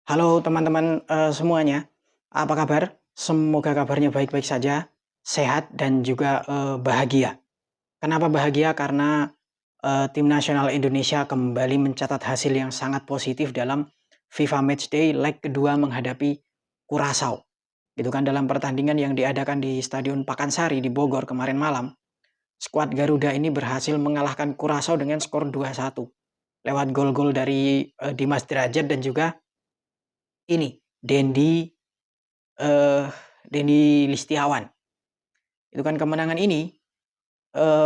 Halo teman-teman semuanya, apa kabar? Semoga kabarnya baik-baik saja, sehat dan juga bahagia. Kenapa bahagia? Karena tim nasional Indonesia kembali mencatat hasil yang sangat positif dalam FIFA Matchday leg kedua menghadapi Curaçao. Itu kan dalam pertandingan yang diadakan di Stadion Pakansari di Bogor kemarin malam, skuad Garuda ini berhasil mengalahkan Curaçao dengan skor 2-1 lewat gol-gol dari Dimas Derajat dan juga ini Eee, Dendi Listiawan. Itu kan kemenangan ini,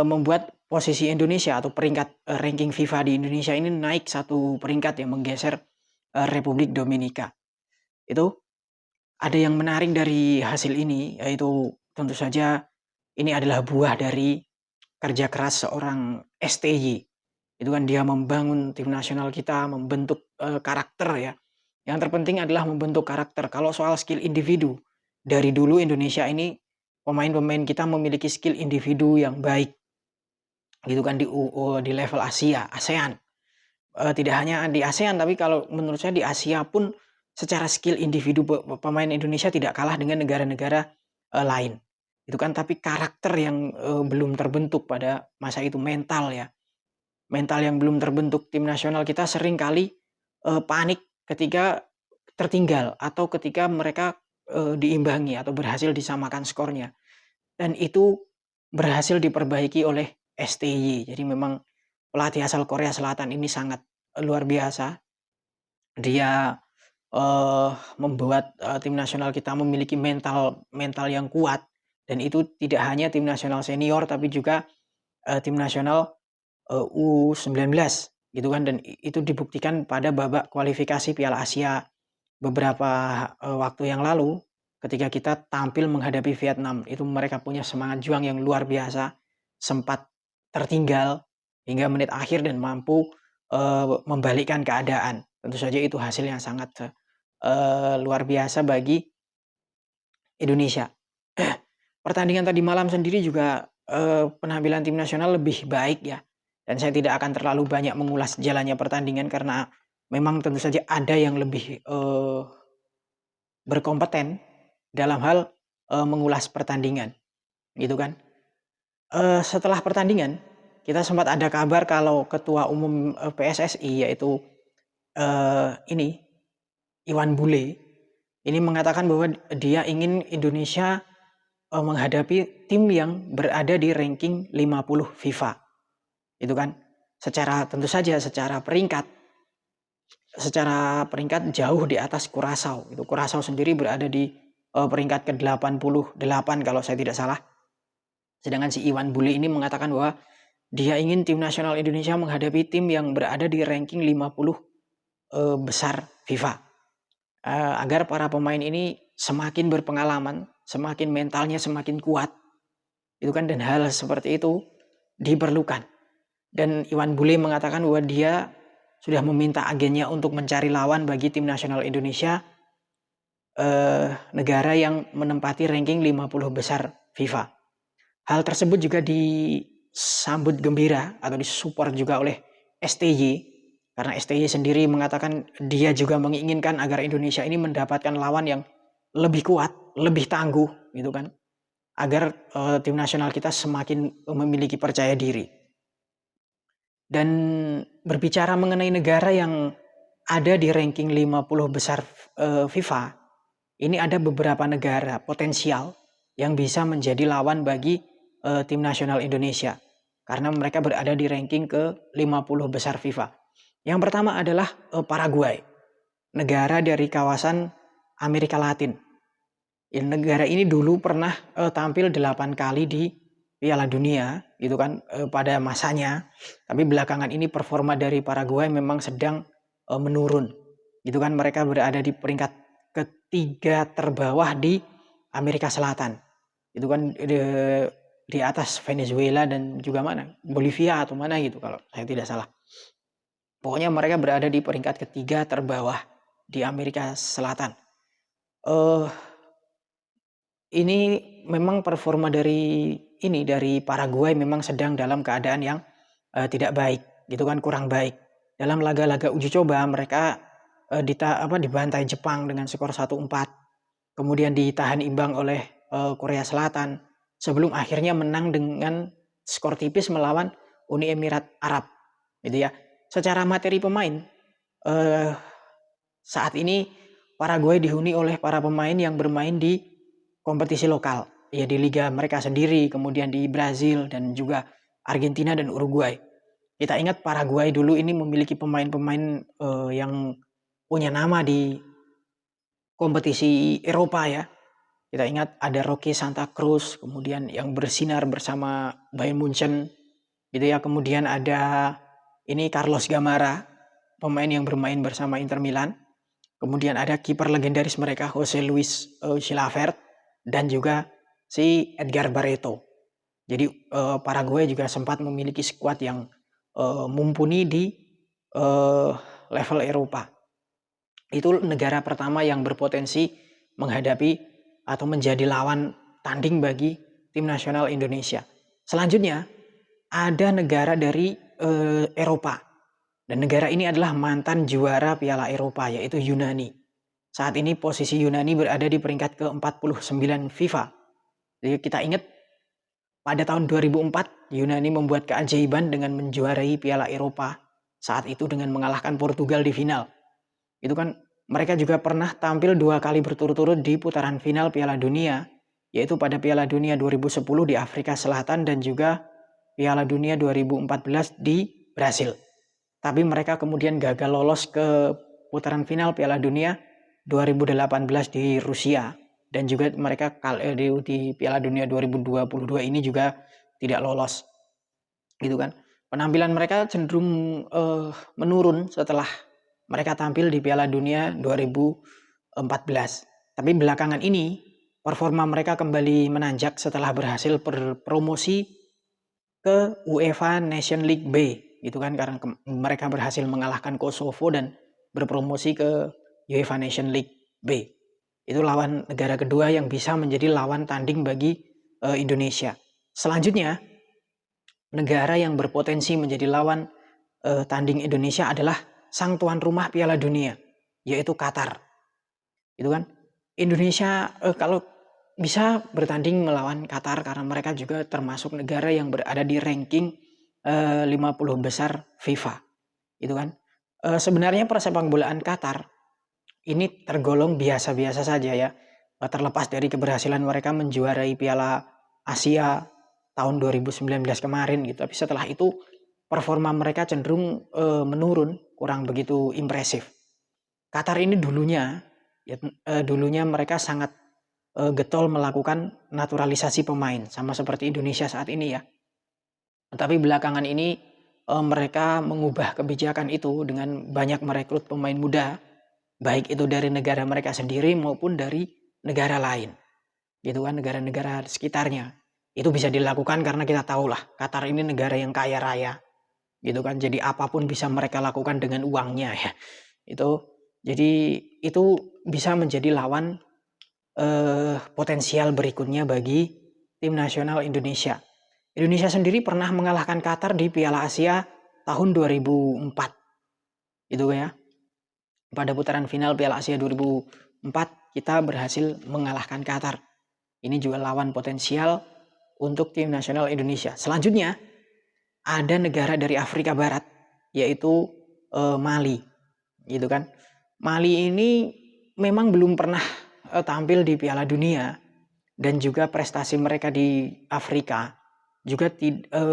membuat posisi Indonesia atau peringkat, ranking FIFA di Indonesia ini naik satu peringkat yang menggeser, Republik Dominika. Itu ada yang menarik dari hasil ini, yaitu tentu saja ini adalah buah dari kerja keras seorang STY. Itu kan dia membangun tim nasional kita, membentuk, karakter ya. Yang terpenting adalah membentuk karakter. Kalau soal skill individu, dari dulu Indonesia ini pemain-pemain kita memiliki skill individu yang baik, gitu kan di level Asia, ASEAN. Tidak hanya di ASEAN, tapi kalau menurut saya di Asia pun secara skill individu pemain Indonesia tidak kalah dengan negara-negara, lain. Itu kan tapi karakter yang, belum terbentuk pada masa itu, mental ya. Mental yang belum terbentuk, tim nasional kita sering kali, panik ketika tertinggal atau ketika mereka, diimbangi atau berhasil disamakan skornya, dan itu berhasil diperbaiki oleh STY. Jadi memang pelatih asal Korea Selatan ini sangat, luar biasa. Dia, membuat, tim nasional kita memiliki mental mental yang kuat, dan itu tidak hanya tim nasional senior tapi juga, tim nasional U19 gitu kan, dan itu dibuktikan pada babak kualifikasi Piala Asia beberapa, waktu yang lalu ketika kita tampil menghadapi Vietnam. Itu mereka punya semangat juang yang luar biasa, sempat tertinggal hingga menit akhir dan mampu, membalikkan keadaan. Tentu saja itu hasil yang sangat, luar biasa bagi Indonesia. Pertandingan tadi malam sendiri juga, penampilan tim nasional lebih baik ya, dan saya tidak akan terlalu banyak mengulas jalannya pertandingan karena memang tentu saja ada yang lebih, berkompeten dalam hal, mengulas pertandingan, gitu kan. Setelah pertandingan, kita sempat ada kabar kalau Ketua Umum, PSSI yaitu, ini, Iwan Bule, ini mengatakan bahwa dia ingin Indonesia menghadapi tim yang berada di ranking 50 FIFA, itu kan. Tentu saja secara peringkat jauh di atas Curaçao. Itu Curaçao sendiri berada di peringkat ke-88 kalau saya tidak salah. Sedangkan si Iwan Bule ini mengatakan bahwa dia ingin tim nasional Indonesia menghadapi tim yang berada di ranking 50 besar FIFA. Agar para pemain ini semakin berpengalaman, semakin mentalnya semakin kuat. Itu kan, dan hal seperti itu diperlukan. Dan Iwan Bule mengatakan bahwa dia sudah meminta agennya untuk mencari lawan bagi tim nasional Indonesia, negara yang menempati ranking 50 besar FIFA. Hal tersebut juga disambut gembira atau disupport juga oleh STY, karena STY sendiri mengatakan dia juga menginginkan agar Indonesia ini mendapatkan lawan yang lebih kuat, lebih tangguh gitu kan, agar tim nasional kita semakin memiliki percaya diri. Dan berbicara mengenai negara yang ada di ranking 50 besar FIFA, ini ada beberapa negara potensial yang bisa menjadi lawan bagi tim nasional Indonesia karena mereka berada di ranking ke-50 besar FIFA. Yang pertama adalah Paraguay, negara dari kawasan Amerika Latin. Negara ini dulu pernah tampil 8 kali di Piala Dunia gitu kan, pada masanya. Tapi belakangan ini performa dari Paraguay memang sedang menurun. Gitu kan, mereka berada di peringkat ketiga terbawah di Amerika Selatan. Itu kan di atas Venezuela dan juga mana? Bolivia atau mana gitu kalau saya tidak salah. Pokoknya mereka berada di peringkat ketiga terbawah di Amerika Selatan. Ini memang performa dari Paraguay memang sedang dalam keadaan yang tidak baik, gitu kan, kurang baik. Dalam laga-laga uji coba mereka dibantai Jepang dengan skor 1-4, kemudian ditahan imbang oleh Korea Selatan, sebelum akhirnya menang dengan skor tipis melawan Uni Emirat Arab, gitu ya. Secara materi pemain, saat ini Paraguay dihuni oleh para pemain yang bermain di kompetisi lokal, ya di liga mereka sendiri, kemudian di Brazil dan juga Argentina dan Uruguay. Kita ingat Paraguay dulu ini memiliki pemain-pemain yang punya nama di kompetisi Eropa ya. Kita ingat ada Roque Santa Cruz, kemudian yang bersinar bersama Bayern Munchen, gitu ya. Kemudian ada ini Carlos Gamara, pemain yang bermain bersama Inter Milan. Kemudian ada kiper legendaris mereka Jose Luis Chilavert dan juga si Edgar Barreto. Jadi Paraguay juga sempat memiliki skuad yang mumpuni di level Eropa. Itu negara pertama yang berpotensi menghadapi atau menjadi lawan tanding bagi tim nasional Indonesia. Selanjutnya ada negara dari Eropa, dan negara ini adalah mantan juara Piala Eropa, yaitu Yunani. Saat ini posisi Yunani berada di peringkat ke-49 FIFA. Jadi kita ingat pada tahun 2004 Yunani membuat keajaiban dengan menjuarai Piala Eropa saat itu dengan mengalahkan Portugal di final. Itu kan mereka juga pernah tampil 2 kali berturut-turut di putaran final Piala Dunia, yaitu pada Piala Dunia 2010 di Afrika Selatan dan juga Piala Dunia 2014 di Brasil. Tapi mereka kemudian gagal lolos ke putaran final Piala Dunia 2018 di Rusia, dan juga mereka di Piala Dunia 2022 ini juga tidak lolos. Gitu kan. Penampilan mereka cenderung menurun setelah mereka tampil di Piala Dunia 2014. Tapi belakangan ini performa mereka kembali menanjak setelah berhasil berpromosi ke UEFA Nation League B, gitu kan, karena mereka berhasil mengalahkan Kosovo dan berpromosi ke UEFA Nation League B. Itu lawan negara kedua yang bisa menjadi lawan tanding bagi Indonesia. Selanjutnya, negara yang berpotensi menjadi lawan tanding Indonesia adalah sang tuan rumah Piala Dunia, yaitu Qatar. Itu kan Indonesia kalau bisa bertanding melawan Qatar karena mereka juga termasuk negara yang berada di ranking 50 besar FIFA. Itu kan sebenarnya persepak bolaan Qatar ini tergolong biasa-biasa saja ya, terlepas dari keberhasilan mereka menjuarai Piala Asia tahun 2019 kemarin gitu. Tapi setelah itu performa mereka cenderung menurun, kurang begitu impresif. Qatar ini dulunya mereka sangat getol melakukan naturalisasi pemain, sama seperti Indonesia saat ini ya. Tapi belakangan ini mereka mengubah kebijakan itu dengan banyak merekrut pemain muda, baik itu dari negara mereka sendiri maupun dari negara lain, gitu kan, negara-negara sekitarnya. Itu bisa dilakukan karena kita tahu lah Qatar ini negara yang kaya raya, gitu kan. Jadi apapun bisa mereka lakukan dengan uangnya ya. Jadi itu bisa menjadi lawan potensial berikutnya bagi tim nasional Indonesia. Indonesia sendiri pernah mengalahkan Qatar di Piala Asia tahun 2004. Itu ya. Pada putaran final Piala Asia 2004 kita berhasil mengalahkan Qatar. Ini juga lawan potensial untuk tim nasional Indonesia. Selanjutnya ada negara dari Afrika Barat, yaitu Mali, gitu kan. Mali ini memang belum pernah tampil di Piala Dunia, dan juga prestasi mereka di Afrika juga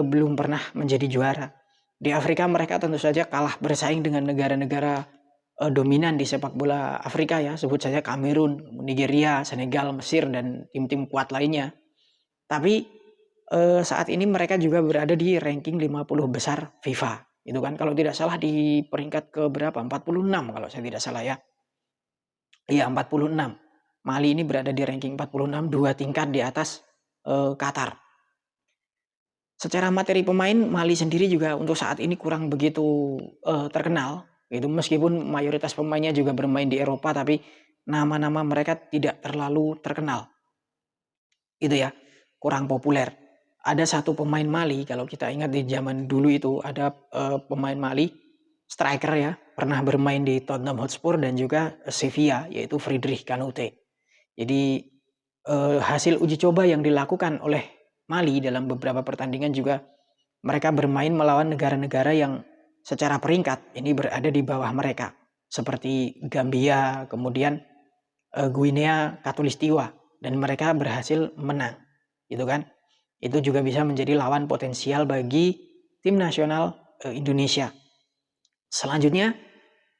belum pernah menjadi juara. Di Afrika mereka tentu saja kalah bersaing dengan negara-negara dominan di sepak bola Afrika ya, sebut saja Kamerun, Nigeria, Senegal, Mesir, dan tim-tim kuat lainnya. Tapi saat ini mereka juga berada di ranking 50 besar FIFA. Itu kan kalau tidak salah di peringkat ke berapa? 46 kalau saya tidak salah ya. Iya, 46. Mali ini berada di ranking 46, 2 tingkat di atas Qatar. Secara materi pemain, Mali sendiri juga untuk saat ini kurang begitu terkenal. Gitu. Meskipun mayoritas pemainnya juga bermain di Eropa, tapi nama-nama mereka tidak terlalu terkenal. Itu ya, kurang populer. Ada satu pemain Mali, kalau kita ingat di zaman dulu itu ada pemain Mali, striker ya, pernah bermain di Tottenham Hotspur dan juga Sevilla, yaitu Friedrich Kanouté. Jadi hasil uji coba yang dilakukan oleh Mali dalam beberapa pertandingan juga mereka bermain melawan negara-negara yang secara peringkat ini berada di bawah mereka, seperti Gambia, kemudian Guinea Khatulistiwa, dan mereka berhasil menang, gitu kan? Itu juga bisa menjadi lawan potensial bagi tim nasional Indonesia. Selanjutnya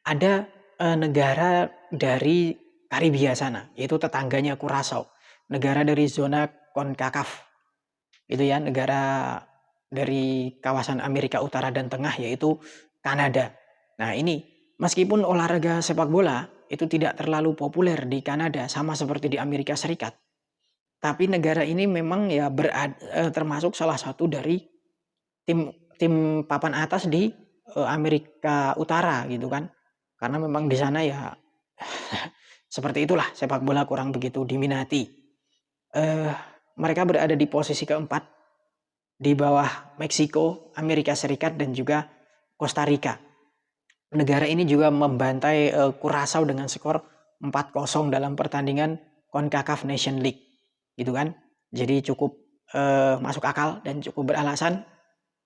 ada negara dari Karibia sana, yaitu tetangganya Curaçao, negara dari zona CONCACAF. Itu ya, negara dari kawasan Amerika Utara dan Tengah, yaitu Kanada. Nah ini, meskipun olahraga sepak bola itu tidak terlalu populer di Kanada, sama seperti di Amerika Serikat, tapi negara ini memang ya termasuk salah satu dari tim papan atas di Amerika Utara, gitu kan. Karena memang di sana ya seperti itulah, sepak bola kurang begitu diminati. Mereka berada di posisi keempat di bawah Meksiko, Amerika Serikat, dan juga Costa Rica. Negara ini juga membantai Curaçao dengan skor 4-0 dalam pertandingan CONCACAF Nation League, gitu kan. Jadi cukup masuk akal dan cukup beralasan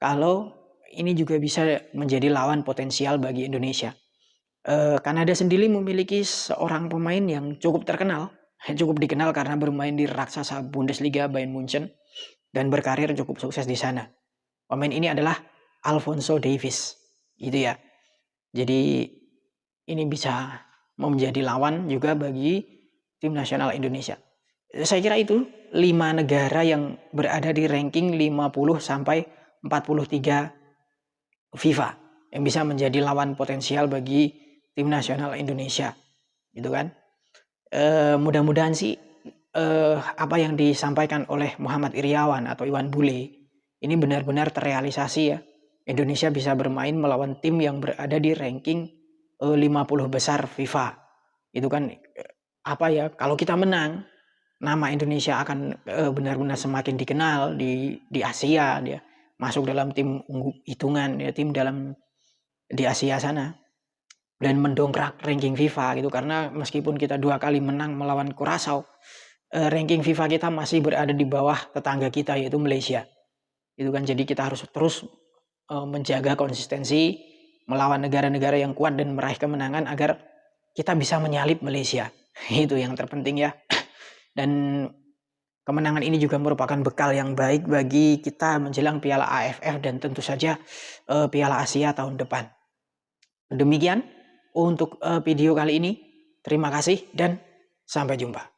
kalau ini juga bisa menjadi lawan potensial bagi Indonesia. Kanada sendiri memiliki seorang pemain yang cukup terkenal, cukup dikenal karena bermain di raksasa Bundesliga Bayern Munchen dan berkarir cukup sukses di sana. Pemain ini adalah Alphonso Davies, gitu ya. Jadi ini bisa menjadi lawan juga bagi tim nasional Indonesia. Saya kira itu 5 negara yang berada di ranking 50 sampai 43 FIFA yang bisa menjadi lawan potensial bagi tim nasional Indonesia, gitu kan. Mudah-mudahan sih apa yang disampaikan oleh Muhammad Iriawan atau Iwan Bule ini benar-benar terrealisasi ya. Indonesia bisa bermain melawan tim yang berada di ranking 50 besar FIFA. Itu kan apa ya, kalau kita menang, nama Indonesia akan benar-benar semakin dikenal di Asia, dia masuk dalam tim hitungan ya, tim dalam di Asia sana, dan mendongkrak ranking FIFA gitu. Karena meskipun kita 2 kali menang melawan Curaçao, ranking FIFA kita masih berada di bawah tetangga kita yaitu Malaysia. Itu kan, jadi kita harus terus menjaga konsistensi melawan negara-negara yang kuat dan meraih kemenangan agar kita bisa menyalip Malaysia. Itu yang terpenting ya. Dan kemenangan ini juga merupakan bekal yang baik bagi kita menjelang Piala AFF dan tentu saja Piala Asia tahun depan. Demikian untuk video kali ini. Terima kasih dan sampai jumpa.